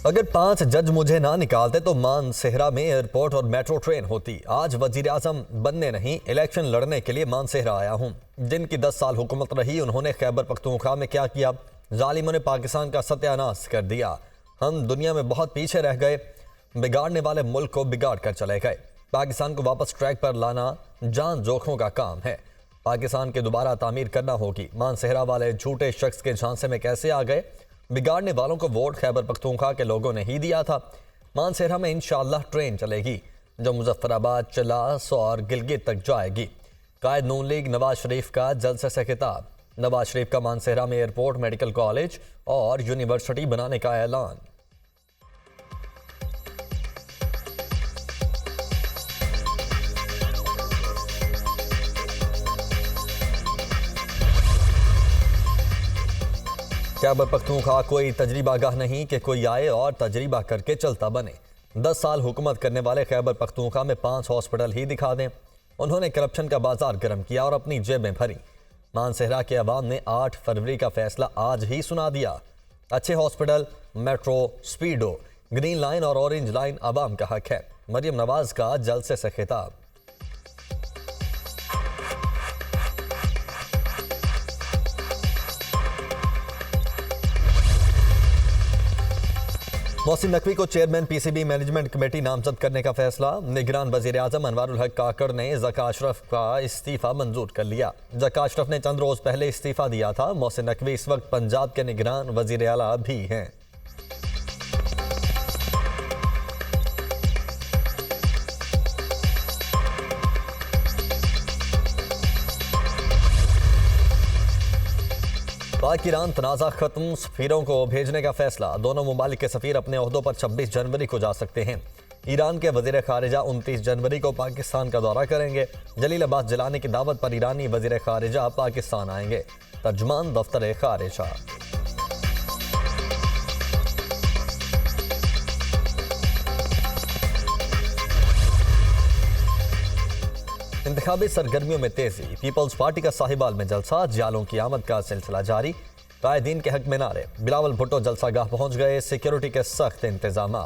अगर 5 जज मुझे ना निकालते तो मानसेहरा में एयरपोर्ट और मेट्रो ट्रेन होती। आज वजीर आजम बनने नहीं, इलेक्शन लड़ने के लिए मानसेहरा आया हूँ। जिनकी 10 साल हुकूमत रही, उन्होंने खैबर पख्तूनख्वा में क्या किया? जालिमों ने पाकिस्तान का सत्यानाश कर दिया। हम दुनिया में बहुत पीछे रह गए। बिगाड़ने वाले मुल्क को बिगाड़ कर चले गए। पाकिस्तान को वापस ट्रैक पर लाना जान जोखों का काम है। पाकिस्तान की दोबारा तामीर करना होगी। मानसेहरा वाले झूठे शख्स के झांसे में कैसे आ गए? बिगाड़ने वालों को वोट खैबर पख्तूनख्वा के लोगों ने ही दिया था। मानसेहरा में इंशाअल्लाह ट्रेन चलेगी जो मुजफ्फराबाद, चलास और गिलगित तक जाएगी। कायद नून लीग नवाज शरीफ का जलसे से खिताब। नवाज शरीफ का मानसेहरा में एयरपोर्ट, मेडिकल कॉलेज और यूनिवर्सिटी बनाने का ऐलान। खैबर पख्तूनख्वा कोई तजरीबागाह नहीं कि कोई आए और तजरीबा करके चलता बने। 10 साल हुकूमत करने वाले खैबर पख्तूनख्वा में 5 हॉस्पिटल ही दिखा दें। उन्होंने करप्शन का बाजार गर्म किया और अपनी जेबें भरी। मानसेहरा के अवाम ने 8 फरवरी का फैसला आज ही सुना दिया। अच्छे हॉस्पिटल, मेट्रो, स्पीडो, ग्रीन लाइन और ऑरेंज लाइन अवाम का हक है। मरियम नवाज का जलसे से खिताब। मोहसिन नकवी को चेयरमैन पीसीबी मैनेजमेंट कमेटी नामजद करने का फैसला। निगरान वजीर आजम अनवारुल हक काकड़ ने ज़का अशरफ का इस्तीफा मंजूर कर लिया। ज़का अशरफ ने चंद रोज पहले इस्तीफा दिया था। मोहसिन नकवी इस वक्त पंजाब के निगरान वजीर आला भी हैं। पाक ईरान तनाज़ा खत्म, सफीरों को भेजने का फैसला। दोनों मुमालिक के सफीर अपने ओहदों पर 26 जनवरी को जा सकते हैं। ईरान के वजीर खारिजा 29 जनवरी को पाकिस्तान का दौरा करेंगे। जलील अब्बास जिलानी की दावत पर ईरानी वजीर खारिजा पाकिस्तान आएंगे। तर्जुमान दफ्तर खारिजा। इंतखाबी सरगर्मियों में तेजी। पीपल्स पार्टी का साहिबाल में जलसा। जियालों की आमद का सिलसिला जारी। कायदीन के हक में नारे। बिलावल भुट्टो जलसागाह पहुंच गए। सिक्योरिटी के सख्त इंतजाम।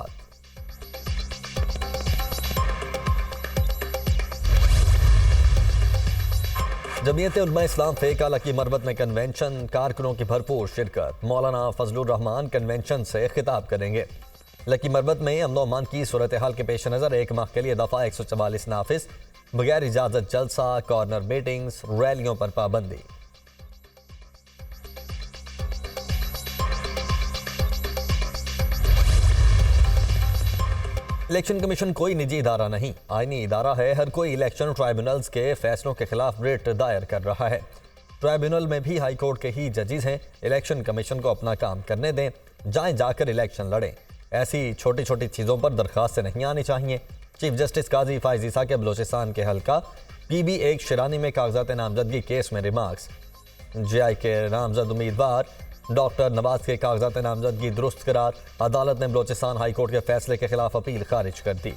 जमीयत उलमा इस्लाम फेका लकी मरबत में कन्वेंशन। कारकुनों की भरपूर शिरकत। मौलाना फजलुर रहमान कन्वेंशन से खिताब करेंगे। लकी मरबत में अमन अमान की सूरत हाल के पेश नज़र 1 माह के लिए दफा 144 नाफिज। बगैर इजाजत जलसा, कॉर्नर मीटिंग्स, रैलियों पर पाबंदी। इलेक्शन कमीशन कोई निजी इदारा नहीं, आईनी इदारा है। हर कोई इलेक्शन ट्राइब्यूनल्स के फैसलों के खिलाफ रिट दायर कर रहा है। ट्राइब्यूनल में भी हाई कोर्ट के ही जजेस हैं। इलेक्शन कमीशन को अपना काम करने दें। जाएं जाकर इलेक्शन लड़ें। ऐसी छोटी छोटी चीज़ों पर दरख्वास्तें नहीं आनी चाहिए। चीफ जस्टिस काजी फाइज ईसा के बलोचिस्तान के हल्का PB1 शिरानी में कागजात नामजदगी केस में रिमार्क्स। JI के नामजद उम्मीदवार डॉक्टर नवाज के कागजात नामजदगी दुरुस्त करार। अदालत ने बलोचिस्तान हाई कोर्ट के फैसले के खिलाफ अपील खारिज कर दी।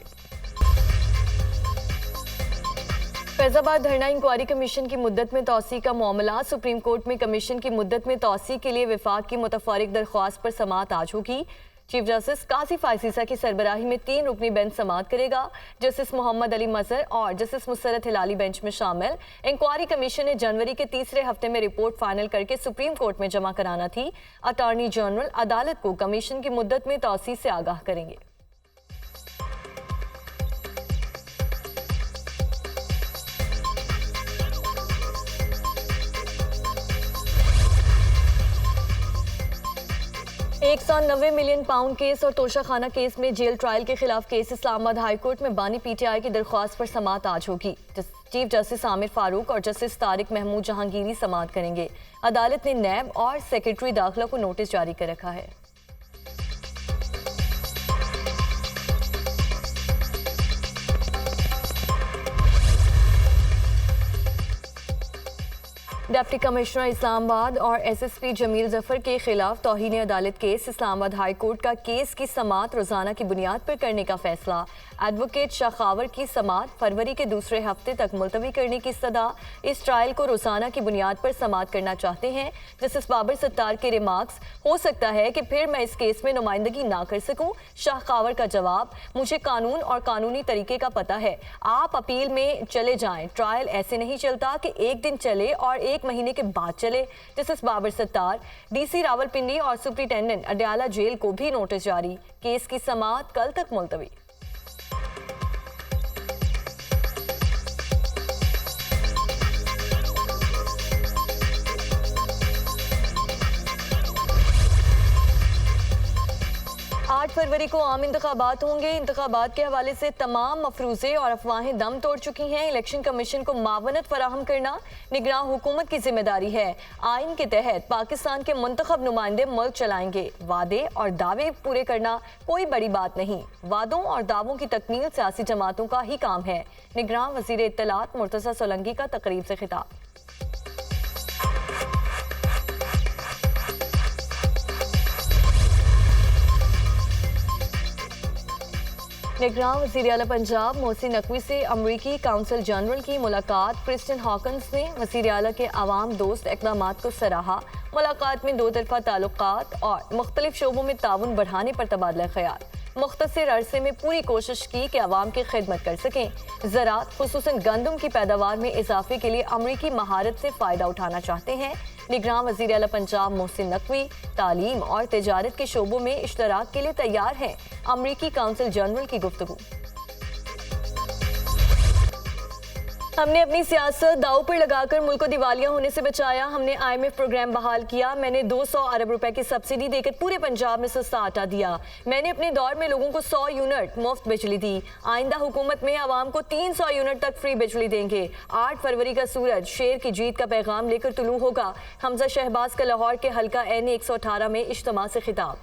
फैजाबाद धरना इंक्वायरी कमीशन की मुद्दत में तौसी का मामला। सुप्रीम कोर्ट में कमीशन की मुद्दत में तौसी के लिए विफाक की मुतफारिक दरख्वास्त पर समाअत आज होगी। चीफ जस्टिस काजी फाइज ईसा की सरबराही में 3 रुकनी बेंच समाअत करेगा। जस्टिस मोहम्मद अली मजहर और जस्टिस मुसरत हिलाली बेंच में शामिल। इंक्वायरी कमीशन ने जनवरी के तीसरे हफ्ते में रिपोर्ट फाइनल करके सुप्रीम कोर्ट में जमा कराना थी। अटॉर्नी जनरल अदालत को कमीशन की मुद्दत में तौसी से आगाह करेंगे। £190 मिलियन केस और तोशाखाना केस में जेल ट्रायल के खिलाफ केस इस्लामाबाद हाईकोर्ट में बानी PTI की दरख्वास्त पर समाअत आज होगी। चीफ जस्टिस आमिर फारूक और जस्टिस तारिक महमूद जहांगीरी समाअत करेंगे। अदालत ने नैब और सेक्रेटरी दाखिला को नोटिस जारी कर रखा है। डिप्टी कमिश्नर इस्लामाबाद और एसएसपी जमील जफर के खिलाफ तौहीन अदालत केस। इस्लामाबाद हाई कोर्ट का केस की समाअत रोजाना की बुनियाद पर करने का फैसला। एडवोकेट शाखावर की समाअत फरवरी के दूसरे हफ्ते तक मुलतवी करने की सदा। इस ट्रायल को रोजाना की बुनियाद पर समाअत करना चाहते हैं। जस्टिस बाबर सत्तार के रिमार्क्स, हो सकता है कि फिर मैं इस केस में नुमाइंदगी ना कर सकूं। शाखावर का जवाब, मुझे कानून और कानूनी तरीके का पता है, आप अपील में चले जाएं। ट्रायल ऐसे नहीं चलता कि एक दिन चले और एक महीने के बाद चले। जस्टिस बाबर सत्तार, डीसी रावलपिंडी और सुप्रिंटेंडेंट अडयाला जेल को भी नोटिस जारी। केस की समाअत कल तक मुलतवी। आठ फरवरी को आम इंतखाबात होंगे। इंतखाबात के हवाले से तमाम मफरूजे और अफवाहें दम तोड़ चुकी हैं। इलेक्शन कमीशन को मावनत फराहम करना निगरान हुकूमत की जिम्मेदारी है। आइन के तहत पाकिस्तान के मुंतखब नुमाइंदे मुल्क चलाएंगे। वादे और दावे पूरे करना कोई बड़ी बात नहीं। वादों और दावों की तकमील सियासी जमातों का ही काम है। निगरान वजीर इत्तलात मुर्तज़ा सोलंकी का तकरीब से खिताब। निगरान वज़ीर आला पंजाब मोहसिन नकवी से अमरीकी काउंसिल जनरल की मुलाकात। क्रिस्टियन हॉकन्स ने वज़ीर आला के अवाम दोस्त इक़दामात को सराहा। मुलाकात में दो तरफा ताल्लुकात और मुख्तलिफ शोबों में ताउन बढ़ाने पर तबादला ख्याल। मुख्तसर अरसे में पूरी कोशिश की कि अवाम की खिदमत कर सकें। ज़राअत खुसूसन गंदम की पैदावार में इजाफे के लिए अमरीकी महारत से फ़ायदा उठाना चाहते हैं। निगरान वज़ीर आला पंजाब मोहसिन नकवी तालीम और तिजारत के शोबों में इश्तराक के लिए तैयार हैं। अमरीकी काउंसिल जनरल की गुफ्तगू। हमने अपनी सियासत दांव पर लगाकर मुल्क को दिवालिया होने से बचाया। हमने IMF प्रोग्राम बहाल किया। मैंने 200 अरब रुपए की सब्सिडी देकर पूरे पंजाब में सस्ता आटा दिया। मैंने अपने दौर में लोगों को 100 यूनिट मुफ्त बिजली दी। आइंदा हुकूमत में आवाम को 300 यूनिट तक फ्री बिजली देंगे। 8 फरवरी का सूरज शेर की जीत का पैगाम लेकर तुलू होगा। हमजा शहबाज का लाहौर के हल्का NA 118 में इज्तिमा से खिताब।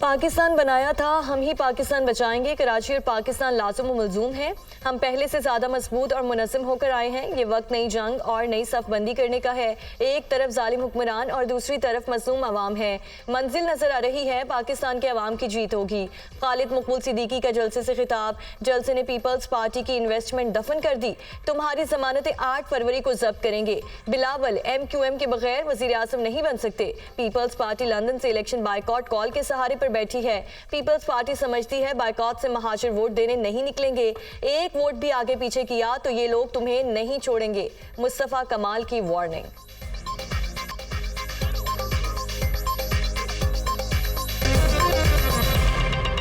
पाकिस्तान बनाया था, हम ही पाकिस्तान बचाएंगे। कराची और पाकिस्तान लाज़िम व मलज़ूम है। हम पहले से ज़्यादा मजबूत और मुनज़्ज़म होकर आए हैं। ये वक्त नई जंग और नई सफ़बंदी करने का है। एक तरफ जालिम हुक्मरान और दूसरी तरफ मज़लूम अवाम है। मंजिल नज़र आ रही है, पाकिस्तान के अवाम की जीत होगी। खालिद मकबूल सिद्दीकी का जलसे से खिताब। जलसे ने पीपल्स पार्टी की इन्वेस्टमेंट दफन कर दी। तुम्हारी जमानतें 8 फरवरी को जब्त करेंगे। बिलावल MQM के बगैर वज़ीर आज़म नहीं बन सकते। पीपल्स पार्टी लंदन से इलेक्शन बायकॉट कॉल के सहारे पर बैठी है। पीपल्स पार्टी समझती है बायकॉट से महाजिर वोट देने नहीं निकलेंगे। एक वोट भी आगे पीछे किया तो ये लोग तुम्हें नहीं छोड़ेंगे। मुस्तफा कमाल की वार्निंग।